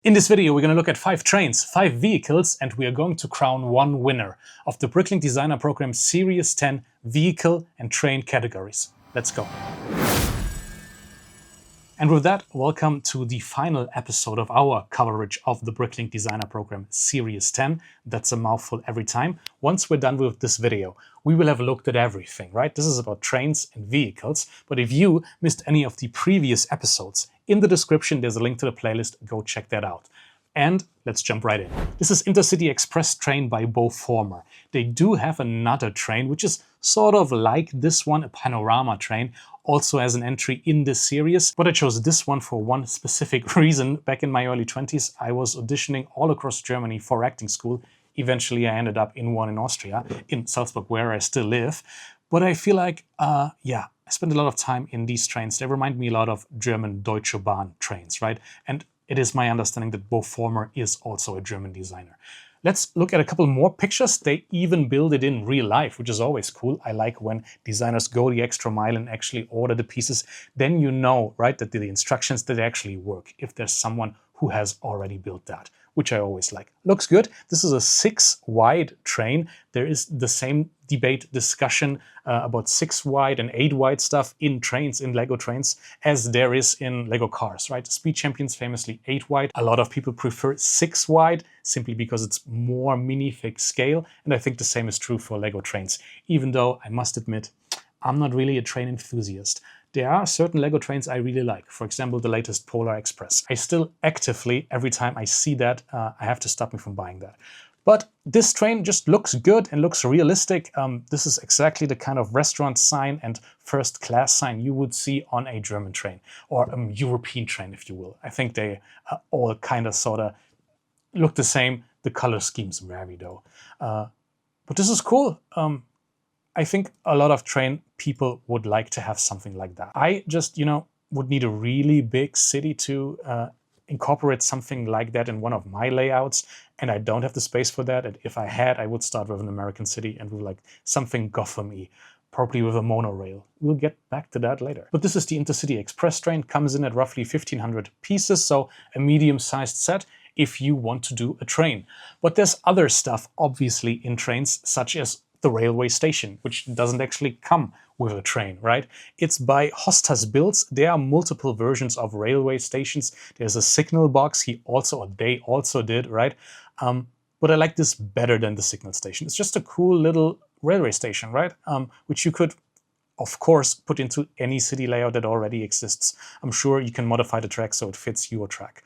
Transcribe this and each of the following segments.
In this video, we're going to look at 5 trains, 5 vehicles, and we are going to crown one winner of the Bricklink Designer Program Series 10 vehicle and train categories. Let's go. And with that, welcome to the final episode of our coverage of the Bricklink Designer Program Series 10. That's a mouthful every time. Once we're done with this video, we will have looked at everything, right? This is about trains and vehicles. But if you missed any of the previous episodes, in the description there's a link to the playlist. Go check that out. And let's jump right in. This is Intercity Express train by Boformer. They do have another train, which is sort of like this one, a panorama train, also has an entry in this series. But I chose this one for one specific reason. Back in my early 20s, I was auditioning all across Germany for acting school. Eventually, I ended up in one in Austria, in Salzburg, where I still live. But I feel like, I spent a lot of time in these trains. They remind me a lot of German Deutsche Bahn trains, right? And it is my understanding that Boformer is also a German designer. Let's look at a couple more pictures. They even build it in real life, which is always cool. I like when designers go the extra mile and actually order the pieces. Then you know, right, that the instructions that actually work if there's someone who has already built that, which I always like. Looks good. This is a 6-wide train. There is the same debate, discussion about 6-wide and 8-wide stuff in trains, in Lego trains, as there is in Lego cars, right? Speed Champions famously 8-wide. A lot of people prefer 6-wide simply because it's more minifig scale. And I think the same is true for Lego trains, even though I must admit, I'm not really a train enthusiast. There are certain Lego trains I really like. For example, the latest Polar Express. I still actively, every time I see that, I have to stop me from buying that. But this train just looks good and looks realistic. This is exactly the kind of restaurant sign and first class sign you would see on a German train, or a European train, if you will. I think they all kind of sort of look the same. The color schemes vary though. But this is cool. I think a lot of train people would like to have something like that. I just, would need a really big city to incorporate something like that in one of my layouts, and I don't have the space for that. And if I had, I would start with an American city and with like something Gotham-y, probably with a monorail. We'll get back to that later. But this is the Intercity Express train, comes in at roughly 1,500 pieces, so a medium-sized set if you want to do a train. But there's other stuff, obviously, in trains, such as the railway station, which doesn't actually come with a train, right? It's by Hostas Builds. There are multiple versions of railway stations. There's a signal box they also did, right? But I like this better than the signal station. It's just a cool little railway station, right? Which you could, of course, put into any city layout that already exists. I'm sure you can modify the track so it fits your track.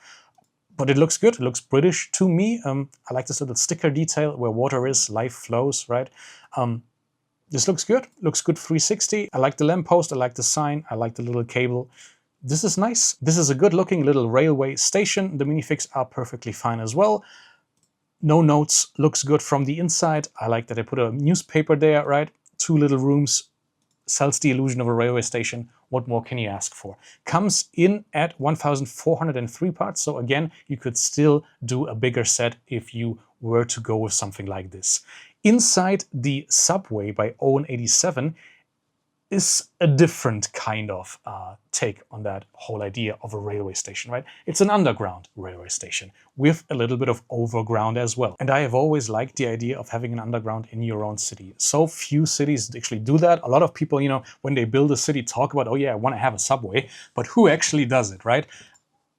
But it looks good. It looks British to me. I like this little sticker detail where water is, life flows, right? This looks good. Looks good 360. I like the lamppost. I like the sign. I like the little cable. This is nice. This is a good looking little railway station. The minifigs are perfectly fine as well. No notes. Looks good from the inside. I like that I put a newspaper there, right? 2 little rooms. Sells the illusion of a railway station. What more can you ask for? Comes in at 1,403 parts. So again, you could still do a bigger set if you were to go with something like this. Inside the subway by Owen87 is a different kind of take on that whole idea of a railway station, right? It's an underground railway station with a little bit of overground as well. And I have always liked the idea of having an underground in your own city. So few cities actually do that. A lot of people, when they build a city, talk about, oh yeah, I want to have a subway, but who actually does it, right?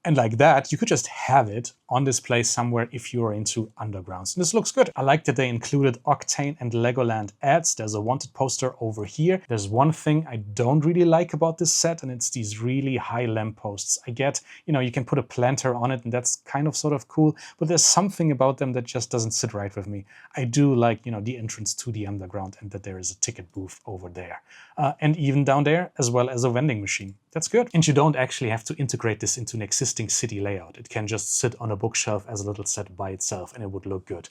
And like that, you could just have it on display somewhere if you are into undergrounds. And this looks good. I like that they included Octane and Legoland ads. There's a wanted poster over here. There's one thing I don't really like about this set, and it's these really high lampposts. I get, you can put a planter on it, and that's kind of sort of cool, but there's something about them that just doesn't sit right with me. I do like, the entrance to the underground and that there is a ticket booth over there. And even down there, as well as a vending machine. That's good. And you don't actually have to integrate this into an existing city layout. It can just sit on a bookshelf as a little set by itself and it would look good.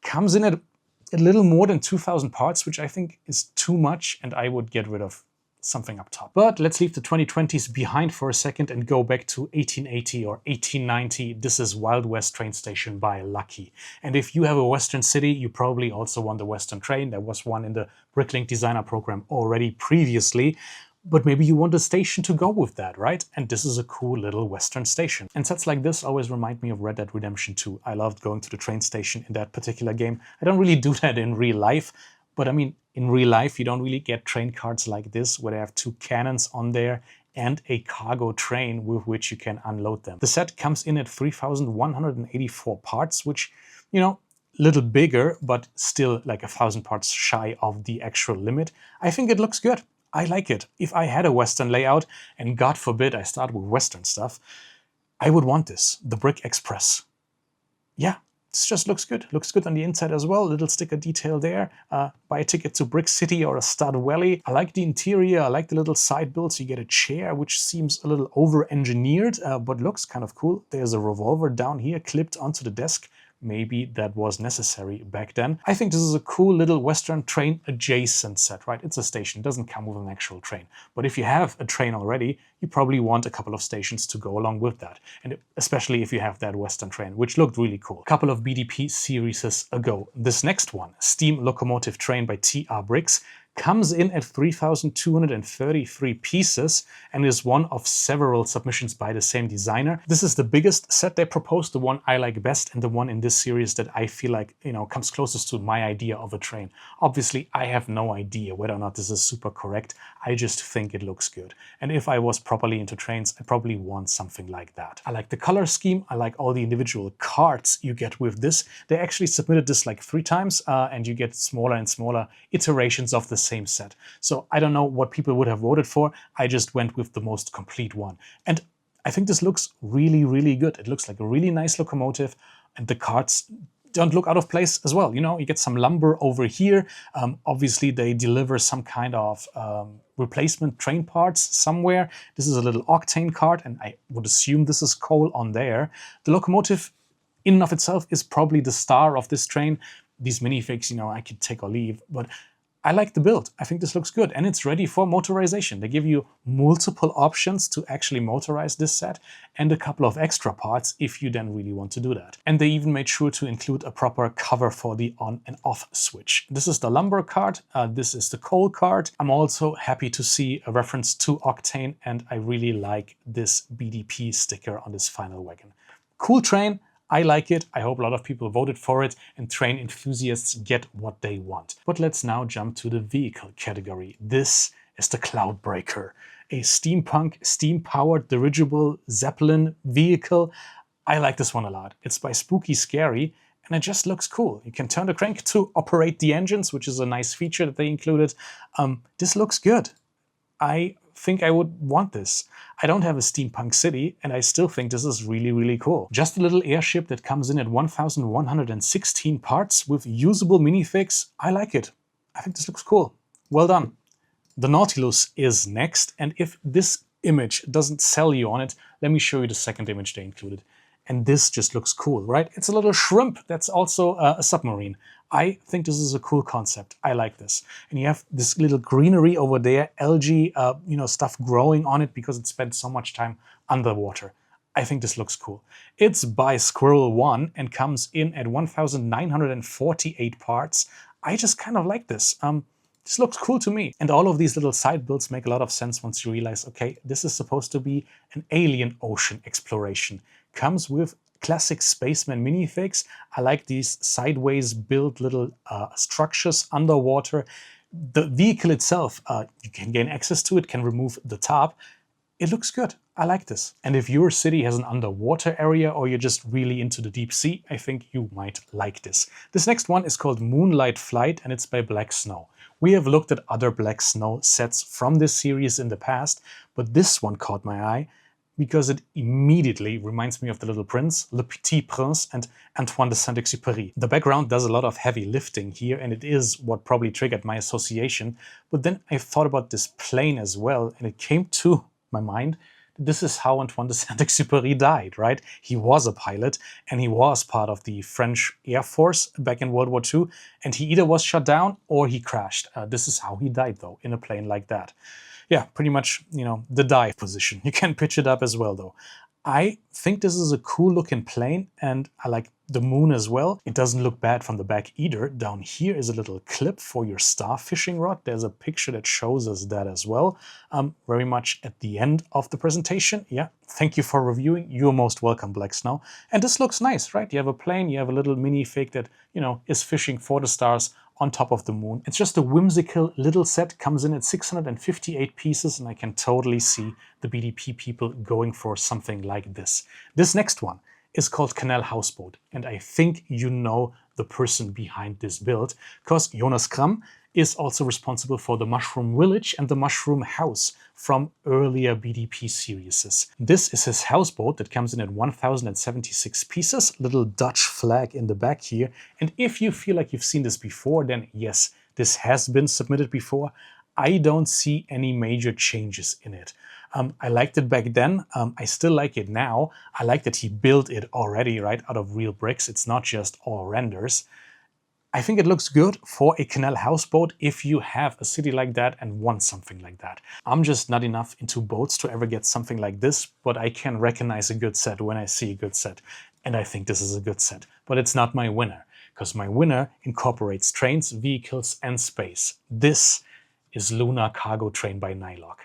Comes in at a little more than 2,000 parts, which I think is too much, and I would get rid of something up top. But let's leave the 2020s behind for a second and go back to 1880 or 1890. This is Wild West train station by Llucky. And if you have a Western city, you probably also want the Western train. There was one in the Bricklink Designer Program already previously. but maybe you want a station to go with that, right? And this is a cool little Western station. And sets like this always remind me of Red Dead Redemption 2. I loved going to the train station in that particular game. I don't really do that in real life, but I mean, in real life, you don't really get train carts like this, where they have two cannons on there and a cargo train with which you can unload them. The set comes in at 3,184 parts, which, you know, little bigger, but still like 1,000 parts shy of the actual limit. I think it looks good. I like it. If I had a Western layout, and God forbid I start with Western stuff, I would want this, the Brick Express. Yeah, this just looks good. Looks good on the inside as well. Little sticker detail there. Buy a ticket to Brick City or a Stud Valley. I like the interior. I like the little side builds. You get a chair, which seems a little over-engineered, but looks kind of cool. There's a revolver down here clipped onto the desk. Maybe that was necessary back then. I think this is a cool little Western train adjacent set, right? It's a station, it doesn't come with an actual train. But if you have a train already, you probably want a couple of stations to go along with that. And especially if you have that Western train, which looked really cool. A couple of BDP series ago. This next one, Steam Locomotive Train by TR Bricks, comes in at 3,233 pieces and is one of several submissions by the same designer. This is the biggest set they proposed, the one I like best, and the one in this series that I feel like, you know, comes closest to my idea of a train. Obviously, I have no idea whether or not this is super correct. I just think it looks good. And if I was properly into trains, I probably want something like that. I like the color scheme. I like all the individual cards you get with this. They actually submitted this like 3 times and you get smaller and smaller iterations of the same set. So I don't know what people would have voted for. I just went with the most complete one. And I think this looks really, really good. It looks like a really nice locomotive, and the cards don't look out of place as well. You know, you get some lumber over here. Obviously, they deliver some kind of replacement train parts somewhere. This is a little octane cart, and I would assume this is coal on there. The locomotive in and of itself is probably the star of this train. These minifigs, you know, I could take or leave, but I like the build. I think this looks good, and it's ready for motorization. They give you multiple options to actually motorize this set and a couple of extra parts if you then really want to do that. And they even made sure to include a proper cover for the on and off switch. This is the lumber card. This is the coal card. I'm also happy to see a reference to octane, and I really like this BDP sticker on this final wagon. Cool train. I like it. I hope a lot of people voted for it and train enthusiasts get what they want. But let's now jump to the vehicle category. This is the Cloudbreaker, a steampunk, steam-powered dirigible Zeppelin vehicle. I like this one a lot. It's by Spooky Scary, and it just looks cool. You can turn the crank to operate the engines, which is a nice feature that they included. This looks good. I think I would want this. I don't have a steampunk city, and I still think this is really, really cool. Just a little airship that comes in at 1,116 parts with usable minifigs. I like it. I think this looks cool. Well done. The Nautilus is next, and if this image doesn't sell you on it, let me show you the second image they included. And this just looks cool, right? It's a little shrimp that's also a submarine. I think this is a cool concept. I like this. And you have this little greenery over there, algae, you know, stuff growing on it because it spent so much time underwater. I think this looks cool. It's by Squirrel One and comes in at 1,948 parts. I just kind of like this. This looks cool to me. And all of these little side builds make a lot of sense once you realize, okay, this is supposed to be an alien ocean exploration. Comes with classic spaceman minifigs. I like these sideways built little structures underwater. The vehicle itself, you can gain access to it, can remove the top. It looks good. I like this. And if your city has an underwater area or you're just really into the deep sea, I think you might like this. This next one is called Moonlight Flight, and it's by Black Snow. We have looked at other Black Snow sets from this series in the past, but this one caught my eye because it immediately reminds me of The Little Prince, Le Petit Prince, and Antoine de Saint-Exupéry. The background does a lot of heavy lifting here, and it is what probably triggered my association. But then I thought about this plane as well, and it came to my mind that this is how Antoine de Saint-Exupéry died, right? He was a pilot, and he was part of the French Air Force back in World War II, and he either was shot down or he crashed. This is how he died, though, in a plane like that. Yeah, pretty much, you know, the dive position. You can pitch it up as well, though. I think this is a cool looking plane, and I like the moon as well. It doesn't look bad from the back either. Down here is a little clip for your star fishing rod. There's a picture that shows us that as well. Very much at the end of the presentation. Yeah, thank you for reviewing. You're most welcome, Black Snow. And this looks nice, right? You have a plane, you have a little minifig that, is fishing for the stars on top of the moon. It's just a whimsical little set, comes in at 658 pieces, and I can totally see the BDP people going for something like this. This next one is called Canal Houseboat, and I think you know the person behind this build, because Jonas Kram is also responsible for the Mushroom Village and the Mushroom House from earlier BDP series. This is his houseboat that comes in at 1076 pieces, little Dutch flag in the back here. And if you feel like you've seen this before, then yes, this has been submitted before. I don't see any major changes in it. I liked it back then. I still like it now. I like that he built it already right out of real bricks. It's not just all renders. I think it looks good for a canal houseboat if you have a city like that and want something like that. I'm just not enough into boats to ever get something like this, but I can recognize a good set when I see a good set. And I think this is a good set. But it's not my winner, because my winner incorporates trains, vehicles, and space. This is Lunar Cargo Train by Nylock.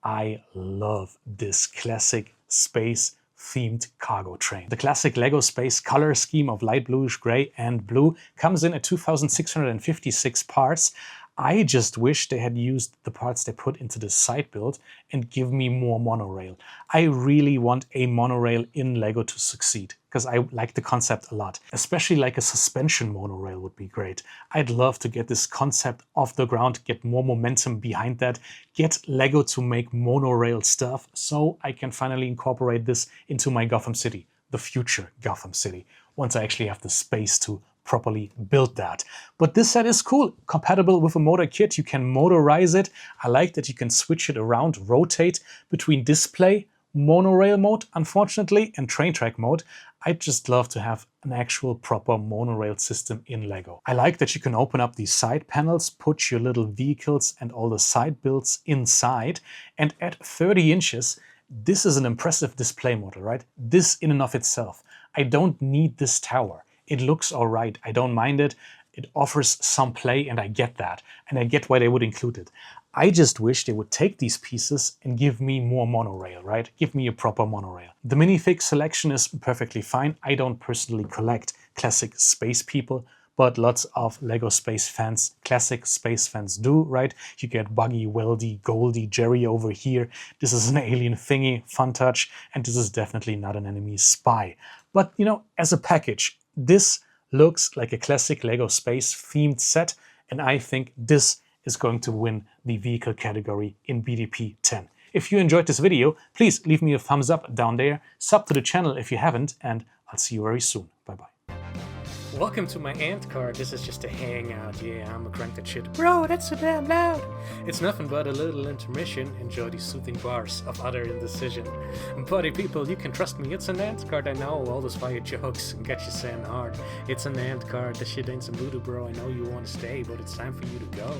I love this classic space themed cargo train. The classic Lego space color scheme of light bluish gray and blue comes in at 2,656 parts. I just wish they had used the parts they put into the side build and give me more monorail. I really want a monorail in Lego to succeed, because I like the concept a lot. Especially like a suspension monorail would be great. I'd love to get this concept off the ground, get more momentum behind that, get Lego to make monorail stuff so I can finally incorporate this into my Gotham City, the future Gotham City, once I actually have the space to properly build that. But this set is cool, compatible with a motor kit. You can motorize it. I like that you can switch it around, rotate between display, monorail mode, unfortunately, and train track mode. I'd just love to have an actual proper monorail system in Lego. I like that you can open up these side panels, put your little vehicles and all the side builds inside, and at 30 inches, this is an impressive display model, right? This in and of itself. I don't need this tower. It looks all right. I don't mind it. It offers some play, and I get that. And I get why they would include it. I just wish they would take these pieces and give me more monorail, right? Give me a proper monorail. The minifig selection is perfectly fine. I don't personally collect classic space people, but lots of Lego space fans, classic space fans do, right? You get Buggy, Weldy, Goldie, Jerry over here. This is an alien thingy, fun touch, and this is definitely not an enemy spy. But, as a package, this looks like a classic Lego space themed set, and I think this is going to win the vehicle category in BDP 10. If you enjoyed this video, please leave me a thumbs up down there, sub to the channel if you haven't, and I'll see you very soon. Bye-bye. Welcome to my ant car. This is just a hangout. Yeah, I'm a crank that shit. Bro, that's so damn loud. It's nothing but a little intermission. Enjoy these soothing bars of utter indecision. Buddy people, you can trust me. It's an ant card. I know all those fire jokes and get you saying hard. It's an ant card. This shit ain't some voodoo, bro. I know you want to stay, but it's time for you to go.